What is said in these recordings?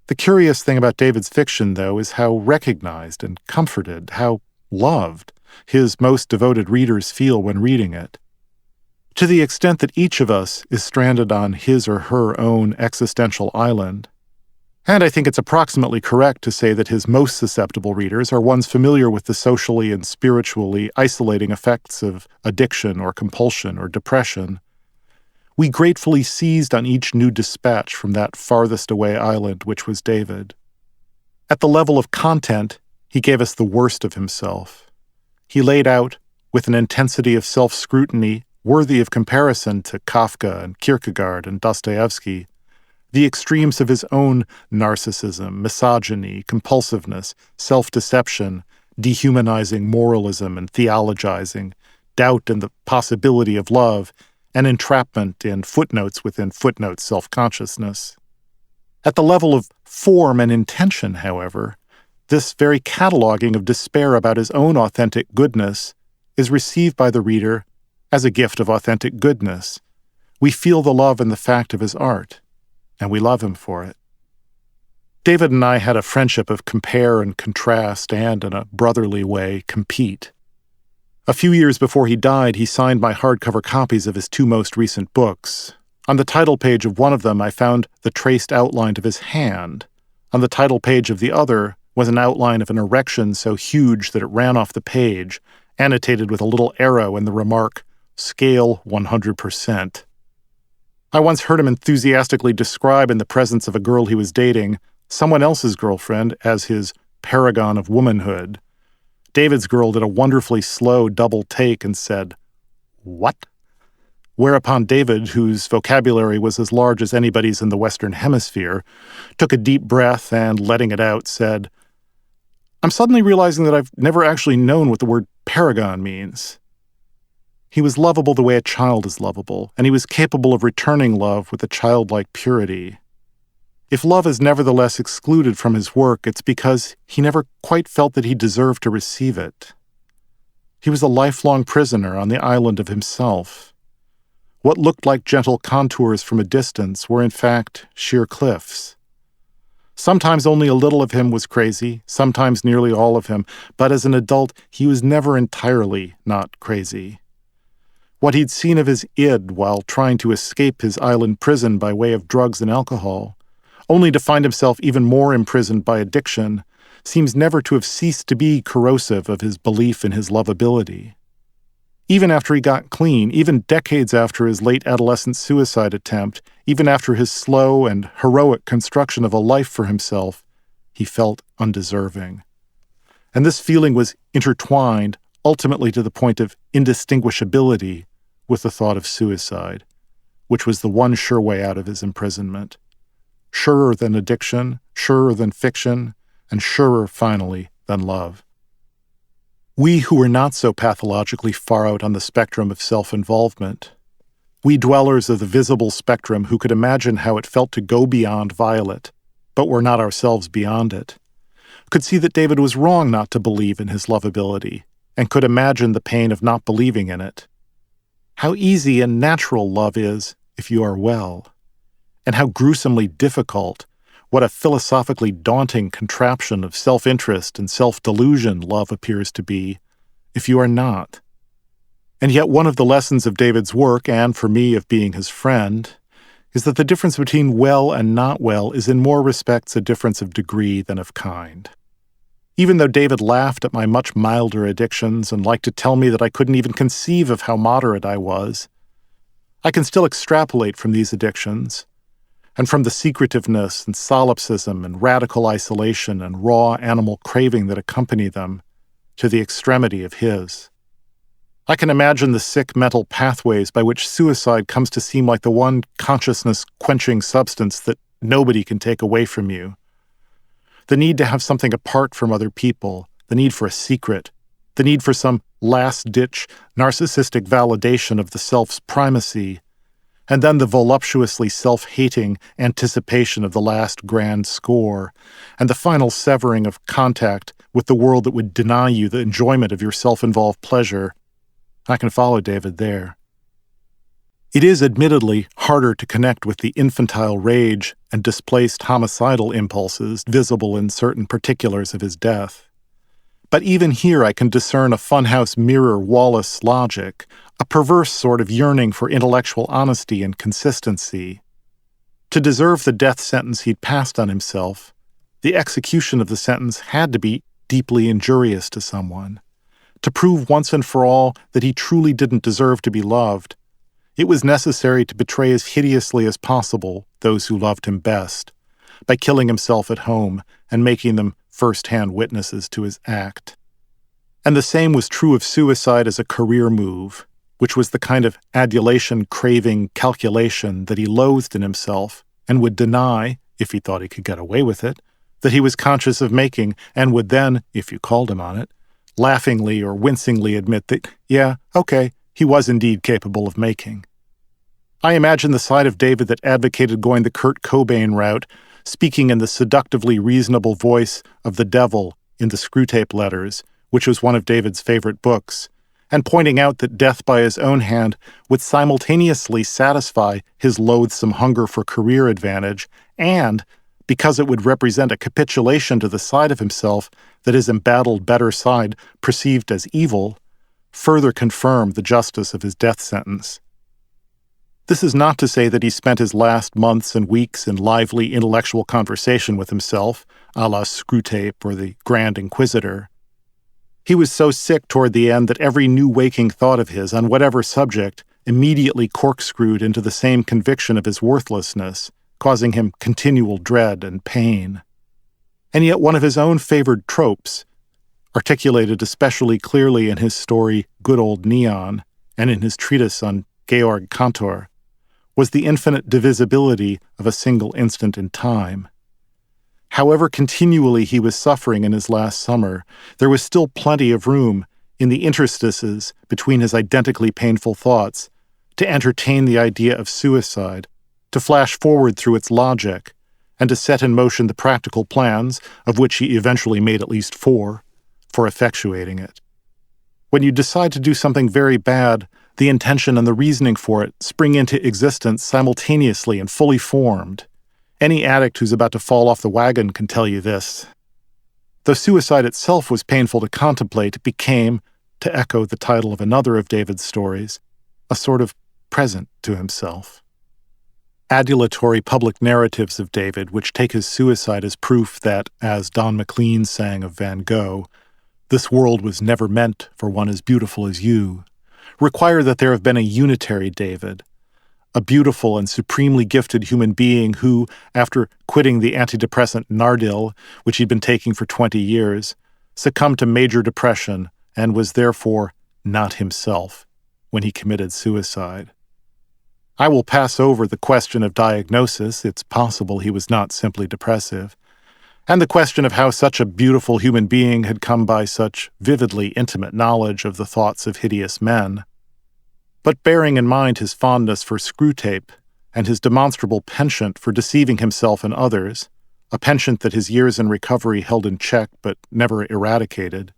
The curious thing about David's fiction, though, is how recognized and comforted, how loved his most devoted readers feel when reading it. To the extent that each of us is stranded on his or her own existential island. And I think it's approximately correct to say that his most susceptible readers are ones familiar with the socially and spiritually isolating effects of addiction or compulsion or depression. We gratefully seized on each new dispatch from that farthest away island which was David. At the level of content, he gave us the worst of himself. He laid out, with an intensity of self-scrutiny worthy of comparison to Kafka and Kierkegaard and Dostoevsky, the extremes of his own narcissism, misogyny, compulsiveness, self-deception, dehumanizing moralism and theologizing, doubt in the possibility of love, and entrapment in footnotes within footnotes self-consciousness. At the level of form and intention, however, this very cataloging of despair about his own authentic goodness is received by the reader as a gift of authentic goodness. We feel the love in the fact of his art, and we love him for it. David and I had a friendship of compare and contrast and, in a brotherly way, compete. A few years before he died, he signed my hardcover copies of his two most recent books. On the title page of one of them, I found the traced outline of his hand. On the title page of the other was an outline of an erection so huge that it ran off the page, annotated with a little arrow and the remark, "Scale 100%. I once heard him enthusiastically describe in the presence of a girl he was dating, someone else's girlfriend, as his paragon of womanhood. David's girl did a wonderfully slow double take and said, "What?" Whereupon David, whose vocabulary was as large as anybody's in the Western Hemisphere, took a deep breath and, letting it out, said, "I'm suddenly realizing that I've never actually known what the word paragon means." He was lovable the way a child is lovable, and he was capable of returning love with a childlike purity. If love is nevertheless excluded from his work, it's because he never quite felt that he deserved to receive it. He was a lifelong prisoner on the island of himself. What looked like gentle contours from a distance were in fact sheer cliffs. Sometimes only a little of him was crazy, sometimes nearly all of him, but as an adult he was never entirely not crazy. What he'd seen of his id while trying to escape his island prison by way of drugs and alcohol, only to find himself even more imprisoned by addiction, seems never to have ceased to be corrosive of his belief in his lovability. Even after he got clean, even decades after his late adolescent suicide attempt, even after his slow and heroic construction of a life for himself, he felt undeserving. And this feeling was intertwined, ultimately to the point of indistinguishability, with the thought of suicide, which was the one sure way out of his imprisonment. Surer than addiction, surer than fiction, and surer, finally, than love. We who were not so pathologically far out on the spectrum of self-involvement, we dwellers of the visible spectrum who could imagine how it felt to go beyond Violet, but were not ourselves beyond it, could see that David was wrong not to believe in his lovability, and could imagine the pain of not believing in it. How easy and natural love is if you are well, and how gruesomely difficult, what a philosophically daunting contraption of self-interest and self-delusion love appears to be, if you are not. And yet one of the lessons of David's work, and for me of being his friend, is that the difference between well and not well is in more respects a difference of degree than of kind. Even though David laughed at my much milder addictions and liked to tell me that I couldn't even conceive of how moderate I was, I can still extrapolate from these addictions, and from the secretiveness and solipsism and radical isolation and raw animal craving that accompany them, to the extremity of his. I can imagine the sick mental pathways by which suicide comes to seem like the one consciousness-quenching substance that nobody can take away from you. The need to have something apart from other people, the need for a secret, the need for some last-ditch narcissistic validation of the self's primacy, and then the voluptuously self-hating anticipation of the last grand score, and the final severing of contact with the world that would deny you the enjoyment of your self-involved pleasure. I can follow David there. It is admittedly harder to connect with the infantile rage and displaced homicidal impulses visible in certain particulars of his death. But even here I can discern a funhouse mirror Wallace logic, a perverse sort of yearning for intellectual honesty and consistency. To deserve the death sentence he'd passed on himself, the execution of the sentence had to be deeply injurious to someone. To prove once and for all that he truly didn't deserve to be loved, it was necessary to betray as hideously as possible those who loved him best, by killing himself at home and making them first-hand witnesses to his act. And the same was true of suicide as a career move, which was the kind of adulation-craving calculation that he loathed in himself and would deny, if he thought he could get away with it, that he was conscious of making, and would then, if you called him on it, laughingly or wincingly admit that, yeah, okay, he was indeed capable of making. I imagine the side of David that advocated going the Kurt Cobain route, speaking in the seductively reasonable voice of the devil in the Screwtape Letters, which was one of David's favorite books, and pointing out that death by his own hand would simultaneously satisfy his loathsome hunger for career advantage, and, because it would represent a capitulation to the side of himself that his embattled better side perceived as evil, further confirm the justice of his death sentence. This is not to say that he spent his last months and weeks in lively intellectual conversation with himself, a la Screwtape or the Grand Inquisitor. He was so sick toward the end that every new waking thought of his on whatever subject immediately corkscrewed into the same conviction of his worthlessness, causing him continual dread and pain. And yet one of his own favored tropes, articulated especially clearly in his story Good Old Neon and in his treatise on Georg Cantor, was the infinite divisibility of a single instant in time. However continually he was suffering in his last summer, there was still plenty of room in the interstices between his identically painful thoughts to entertain the idea of suicide, to flash forward through its logic, and to set in motion the practical plans, of which he eventually made at least 4, for effectuating it. When you decide to do something very bad, the intention and the reasoning for it spring into existence simultaneously and fully formed. Any addict who's about to fall off the wagon can tell you this. Though suicide itself was painful to contemplate, it became, to echo the title of another of David's stories, a sort of present to himself. Adulatory public narratives of David, which take his suicide as proof that, as Don McLean sang of Van Gogh, "This world was never meant for one as beautiful as you," require that there have been a unitary David, a beautiful and supremely gifted human being who, after quitting the antidepressant Nardil, which he'd been taking for 20 years, succumbed to major depression and was therefore not himself when he committed suicide. I will pass over the question of diagnosis, it's possible he was not simply depressive, and the question of how such a beautiful human being had come by such vividly intimate knowledge of the thoughts of hideous men. But bearing in mind his fondness for Screwtape and his demonstrable penchant for deceiving himself and others, a penchant that his years in recovery held in check but never eradicated,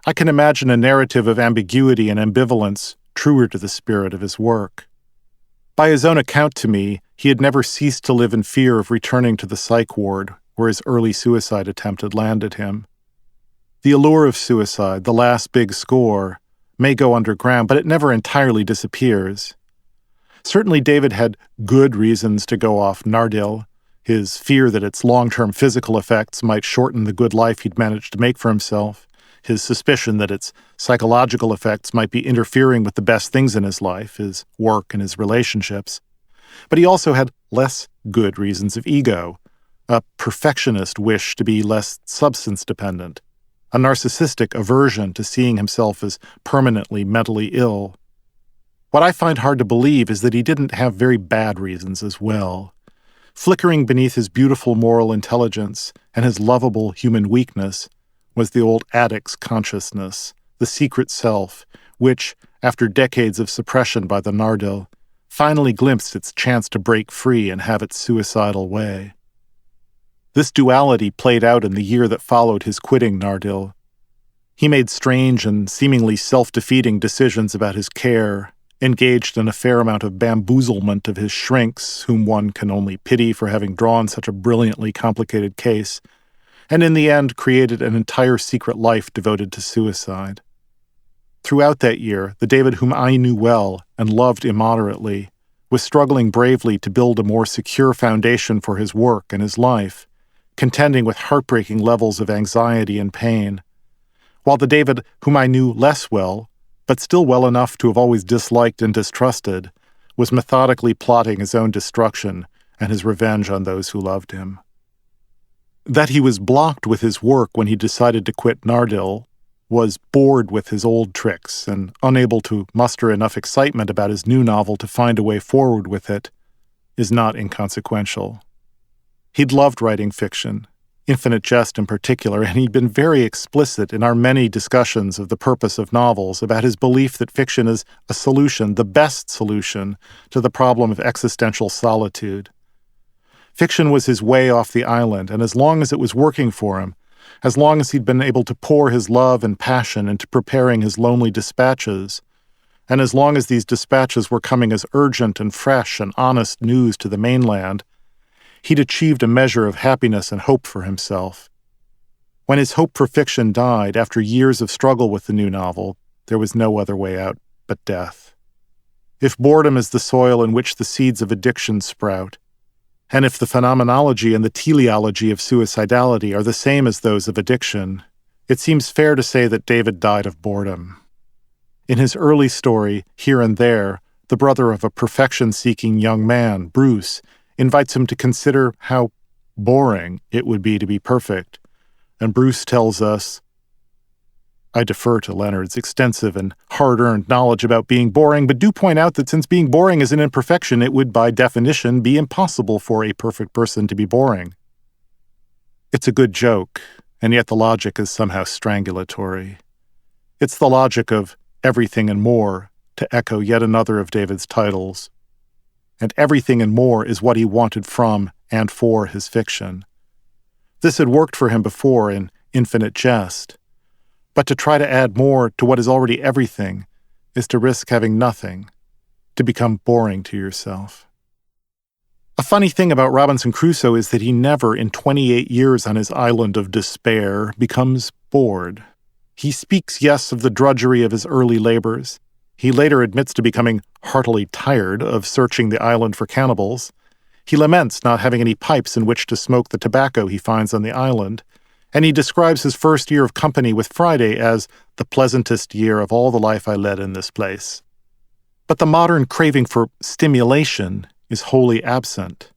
I can imagine a narrative of ambiguity and ambivalence truer to the spirit of his work. By his own account to me, he had never ceased to live in fear of returning to the psych ward where his early suicide attempt had landed him. The allure of suicide, the last big score, may go underground, but it never entirely disappears. Certainly David had good reasons to go off Nardil, his fear that its long-term physical effects might shorten the good life he'd managed to make for himself, his suspicion that its psychological effects might be interfering with the best things in his life, his work and his relationships. But he also had less good reasons of ego, a perfectionist wish to be less substance-dependent, a narcissistic aversion to seeing himself as permanently mentally ill. What I find hard to believe is that he didn't have very bad reasons as well. Flickering beneath his beautiful moral intelligence and his lovable human weakness was the old addict's consciousness, the secret self, which, after decades of suppression by the Nardil, finally glimpsed its chance to break free and have its suicidal way. This duality played out in the year that followed his quitting Nardil. He made strange and seemingly self-defeating decisions about his care, engaged in a fair amount of bamboozlement of his shrinks, whom one can only pity for having drawn such a brilliantly complicated case, and in the end created an entire secret life devoted to suicide. Throughout that year, the David whom I knew well and loved immoderately was struggling bravely to build a more secure foundation for his work and his life, contending with heartbreaking levels of anxiety and pain, while the David whom I knew less well, but still well enough to have always disliked and distrusted, was methodically plotting his own destruction and his revenge on those who loved him. That he was blocked with his work when he decided to quit Nardil, was bored with his old tricks and unable to muster enough excitement about his new novel to find a way forward with it, is not inconsequential. He'd loved writing fiction, Infinite Jest in particular, and he'd been very explicit in our many discussions of the purpose of novels about his belief that fiction is a solution, the best solution, to the problem of existential solitude. Fiction was his way off the island, and as long as it was working for him, as long as he'd been able to pour his love and passion into preparing his lonely dispatches, and as long as these dispatches were coming as urgent and fresh and honest news to the mainland, he'd achieved a measure of happiness and hope for himself. When his hope for fiction died after years of struggle with the new novel, there was no other way out but death. If boredom is the soil in which the seeds of addiction sprout, and if the phenomenology and the teleology of suicidality are the same as those of addiction, it seems fair to say that David died of boredom. In his early story, Here and There, the brother of a perfection-seeking young man, Bruce, invites him to consider how boring it would be to be perfect, and Bruce tells us, I defer to Leonard's extensive and hard-earned knowledge about being boring, but do point out that since being boring is an imperfection, it would by definition be impossible for a perfect person to be boring. It's a good joke, and yet the logic is somehow strangulatory. It's the logic of everything and more, to echo yet another of David's titles. And everything and more is what he wanted from and for his fiction. This had worked for him before in Infinite Jest, but to try to add more to what is already everything is to risk having nothing, to become boring to yourself. A funny thing about Robinson Crusoe is that he never, in 28 years on his island of despair, becomes bored. He speaks, yes, of the drudgery of his early labors. He later admits to becoming heartily tired of searching the island for cannibals. He laments not having any pipes in which to smoke the tobacco he finds on the island, and he describes his first year of company with Friday as the pleasantest year of all the life I led in this place. But the modern craving for stimulation is wholly absent.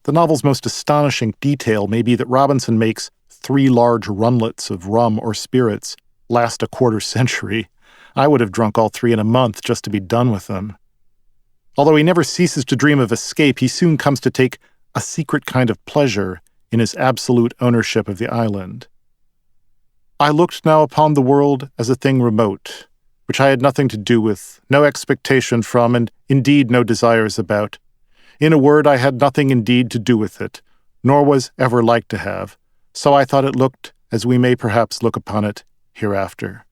The novel's most astonishing detail may be that Robinson makes 3 large runlets of rum or spirits last a quarter century. I would have drunk all 3 in a month just to be done with them. Although he never ceases to dream of escape, he soon comes to take a secret kind of pleasure in his absolute ownership of the island. I looked now upon the world as a thing remote, which I had nothing to do with, no expectation from, and indeed no desires about. In a word, I had nothing indeed to do with it, nor was ever like to have, so I thought it looked as we may perhaps look upon it hereafter.